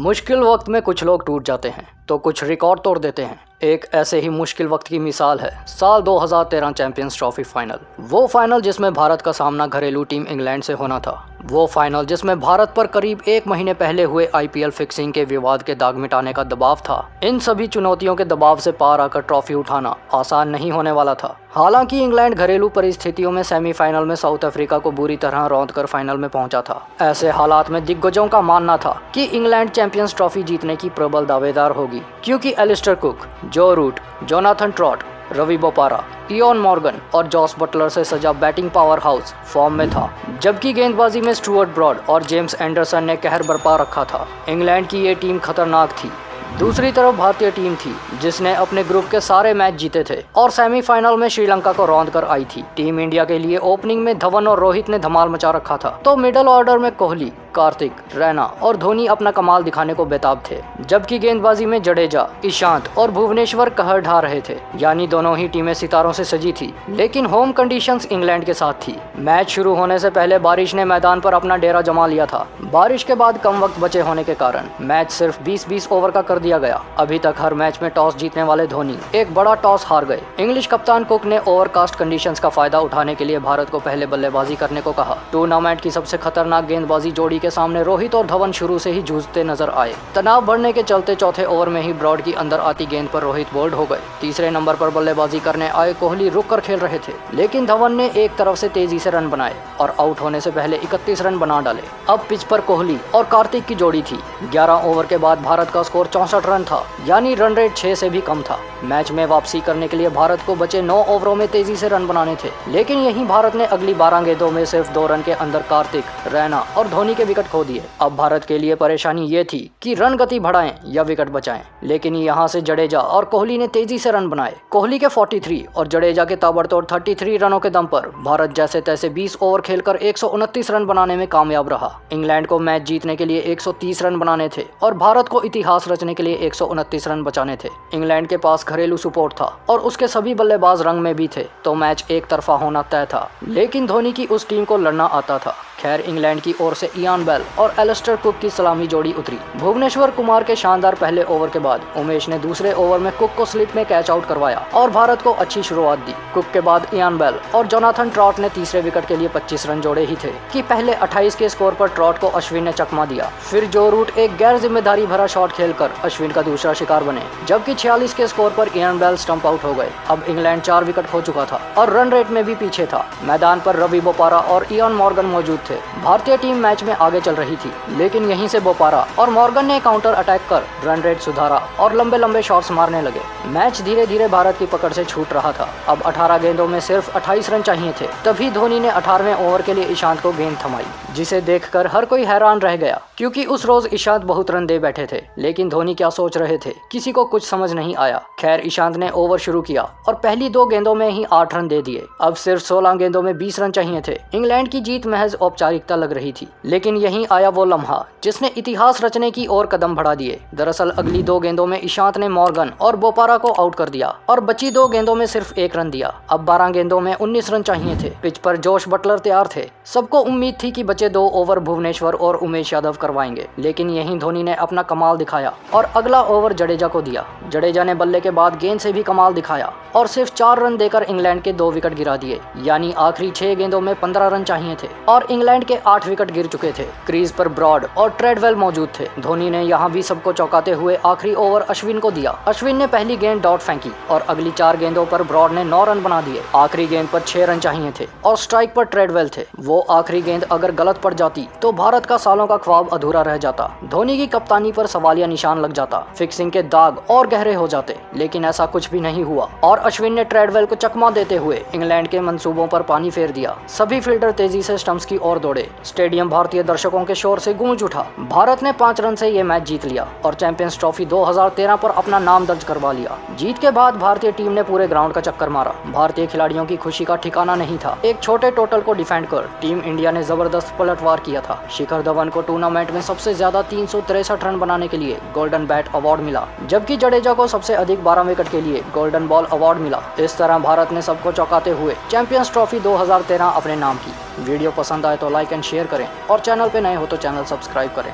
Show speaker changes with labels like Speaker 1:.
Speaker 1: मुश्किल वक्त में कुछ लोग टूट जाते हैं तो कुछ रिकॉर्ड तोड़ देते हैं। एक ऐसे ही मुश्किल वक्त की मिसाल है साल 2013 चैंपियंस ट्रॉफी फाइनल। वो फाइनल जिसमें भारत का सामना घरेलू टीम इंग्लैंड से होना था। वो फाइनल जिसमें भारत पर करीब एक महीने पहले हुए आईपीएल फिक्सिंग के विवाद के दाग मिटाने का दबाव था। इन सभी चुनौतियों के दबाव से पार आकर ट्रॉफी उठाना आसान नहीं होने वाला था। हालांकि इंग्लैंड घरेलू परिस्थितियों में सेमीफाइनल में साउथ अफ्रीका को बुरी तरह रौंदकर फाइनल में पहुंचा था। ऐसे हालात में दिग्गजों का मानना था कि इंग्लैंड चैंपियंस ट्रॉफी जीतने की प्रबल दावेदार होगी, क्योंकि Alastair Cook, Joe Root, Jonathan Trott, Ravi Bopara, Eoin Morgan और जॉस बटलर से सजा बैटिंग पावर हाउस फॉर्म में था, जबकि गेंदबाजी में स्टुअर्ट ब्रॉड और जेम्स एंडरसन ने कहर बरपा रखा था। इंग्लैंड की ये टीम खतरनाक थी। दूसरी तरफ भारतीय टीम थी जिसने अपने ग्रुप के सारे मैच जीते थे और सेमीफाइनल में श्रीलंका को रौंद कर आई थी। टीम इंडिया के लिए ओपनिंग में धवन और रोहित ने धमाल मचा रखा था, तो मिडिल ऑर्डर में कोहली, कार्तिक, रैना और धोनी अपना कमाल दिखाने को बेताब थे, जबकि गेंदबाजी में जडेजा, ईशांत और भुवनेश्वर कहर ढा रहे थे। यानी दोनों ही टीमें सितारों से सजी थी, लेकिन होम कंडीशंस इंग्लैंड के साथ थी। मैच शुरू होने से पहले बारिश ने मैदान पर अपना डेरा जमा लिया था। बारिश के बाद कम वक्त बचे होने के कारण मैच सिर्फ 20-20 ओवर का कर दिया गया। अभी तक हर मैच में टॉस जीतने वाले धोनी एक बड़ा टॉस हार गए। इंग्लिश कप्तान कुक ने ओवरकास्ट कंडीशंस का फायदा उठाने के लिए भारत को पहले बल्लेबाजी करने को कहा। टूर्नामेंट की सबसे खतरनाक गेंदबाजी जोड़ी के सामने रोहित और धवन शुरू से ही जूझते नजर आए। तनाव बढ़ने के चलते चौथे ओवर में ही ब्रॉड की अंदर आती गेंद पर रोहित बोल्ड हो गए। तीसरे नंबर पर बल्लेबाजी करने आए कोहली रुक कर खेल रहे थे, लेकिन धवन ने एक तरफ से तेजी से रन बनाए और आउट होने से पहले 31 रन बना डाले। अब पिच पर कोहली और कार्तिक की जोड़ी थी। 11 ओवर के बाद भारत का स्कोर 64 रन था, यानी रन रेट 6 से भी कम था। मैच में वापसी करने के लिए भारत को बचे 9 ओवरों में तेजी से रन बनाने थे, लेकिन यहीं भारत ने अगली 12 गेंदों में सिर्फ 2 रन के अंदर कार्तिक, रैना और धोनी के विकेट खो दिए। अब भारत के लिए परेशानी ये थी कि रन गति बढ़ाएं या विकेट बचाएं, लेकिन यहाँ से जडेजा और कोहली ने तेजी से रन बनाए। कोहली के 43 और जडेजा के ताबड़तोड़ 33 रनों के दम पर भारत जैसे तैसे 20 ओवर खेलकर 129 रन बनाने में कामयाब रहा। इंग्लैंड को मैच जीतने के लिए 130 रन बनाने थे और भारत को इतिहास रचने के लिए 129 रन बचाने थे। इंग्लैंड के पास घरेलू सपोर्ट था और उसके सभी बल्लेबाज रंग में भी थे, तो मैच एक तरफा होना तय था, लेकिन धोनी की उस टीम को लड़ना आता था। खैर, इंग्लैंड की ओर से इयान बेल और एलिस्टर कुक की सलामी जोड़ी उतरी। भुवनेश्वर कुमार के शानदार पहले ओवर के बाद उमेश ने दूसरे ओवर में कुक को स्लिप में कैच आउट करवाया और भारत को अच्छी शुरुआत दी। कुक के बाद इयान बेल और जोनाथन ट्रॉट ने तीसरे विकेट के लिए 25 रन जोड़े ही थे कि पहले 28 के स्कोर पर ट्रॉट को अश्विन ने चकमा दिया। फिर जो रूट एक गैर जिम्मेदारी भरा शॉट खेलकर अश्विन का दूसरा शिकार बने, जबकि 46 के स्कोर पर इयान बेल स्टंप आउट हो गए। अब इंग्लैंड 4 विकेट खो चुका था और रन रेट में भी पीछे था। मैदान पर रवि बोपारा और इयॉन मॉर्गन मौजूद थे। भारतीय टीम मैच में आगे चल रही थी, लेकिन यहीं से बोपारा और मॉर्गन ने काउंटर अटैक कर रन रेट सुधारा और लंबे लंबे शॉट्स मारने लगे। मैच धीरे धीरे भारत की पकड़ से छूट रहा था। अब 18 गेंदों में सिर्फ 28 रन चाहिए थे, तभी धोनी ने 18वें ओवर के लिए ईशांत को गेंद थमाई, जिसे देखकर हर कोई हैरान रह गया, क्योंकि उस रोज ईशांत बहुत रन दे बैठे थे। लेकिन धोनी क्या सोच रहे थे, किसी को कुछ समझ नहीं आया। खैर, ईशांत ने ओवर शुरू किया और पहली 2 गेंदों में ही 8 रन दे दिए। अब सिर्फ 16 गेंदों में 20 रन चाहिए थे। इंग्लैंड की जीत महज औपचारिकता लग रही थी, लेकिन यहीं आया वो लम्हा जिसने इतिहास रचने की ओर कदम बढ़ा दिए। दरअसल अगली 2 गेंदों में ईशांत ने मॉर्गन और बोपारा को आउट कर दिया और बची 2 गेंदों में सिर्फ 1 रन दिया। अब 12 गेंदों में 19 रन चाहिए थे। पिच पर जोश बटलर तैयार थे। सबको उम्मीद थी कि बचे 2 ओवर भुवनेश्वर और उमेश यादव करवाएंगे, लेकिन यहीं धोनी ने अपना कमाल दिखाया और अगला ओवर जडेजा को दिया। जडेजा ने बल्ले के बाद गेंद से भी कमाल दिखाया और सिर्फ 4 रन देकर इंग्लैंड के 2 विकेट गिरा दिए। यानी आखिरी 6 गेंदों में 15 रन चाहिए थे और इंग्लैंड के 8 विकेट गिर चुके थे। क्रीज पर ब्रॉड और ट्रेडवेल मौजूद थे। धोनी ने यहाँ भी सबको चौंकाते हुए आखिरी ओवर अश्विन को दिया। अश्विन ने पहली गेंद डॉट फेंकी और अगली 4 गेंदों पर ब्रॉड ने 9 रन बना दिए। आखिरी गेंद पर 6 रन चाहिए थे और स्ट्राइक पर ट्रेडवेल थे। वो आखिरी गेंद अगर गलत पड़ जाती तो भारत का सालों का ख्वाब अधूरा रह जाता। धोनी की कप्तानी पर सवालिया निशान लग जाता, फिक्सिंग के दाग और गहरे हो जाते, लेकिन ऐसा कुछ भी नहीं हुआ और अश्विन ने ट्रेडवेल को चकमा देते हुए इंग्लैंड के मंसूबों पर पानी फेर दिया। सभी फील्डर तेजी से स्टंप्स की ओर दौड़े। स्टेडियम भारतीय दर्शकों के शोर से गूंज उठा। भारत ने 5 रन से ये मैच जीत लिया और चैंपियंस ट्रॉफी 2013 पर अपना नाम दर्ज करवा लिया। जीत के बाद भारतीय टीम ने पूरे ग्राउंड का चक्कर मारा। भारतीय खिलाड़ियों की खुशी का ठिकाना नहीं था। एक छोटे टोटल को डिफेंड कर टीम इंडिया ने जबरदस्त पलटवार किया था। शिखर धवन को टूर्नामेंट में सबसे ज्यादा 363 रन बनाने के लिए गोल्डन बैट अवार्ड मिला, जबकि जडेजा को सबसे अधिक 12 विकेट के लिए गोल्डन बॉल अवार्ड मिला। इस तरह भारत ने सबको चौंकाते हुए चैंपियंस ट्रॉफी 2013 अपने नाम की। वीडियो पसंद आए तो लाइक एंड शेयर करें और चैनल पे नए हो तो चैनल सब्सक्राइब करें।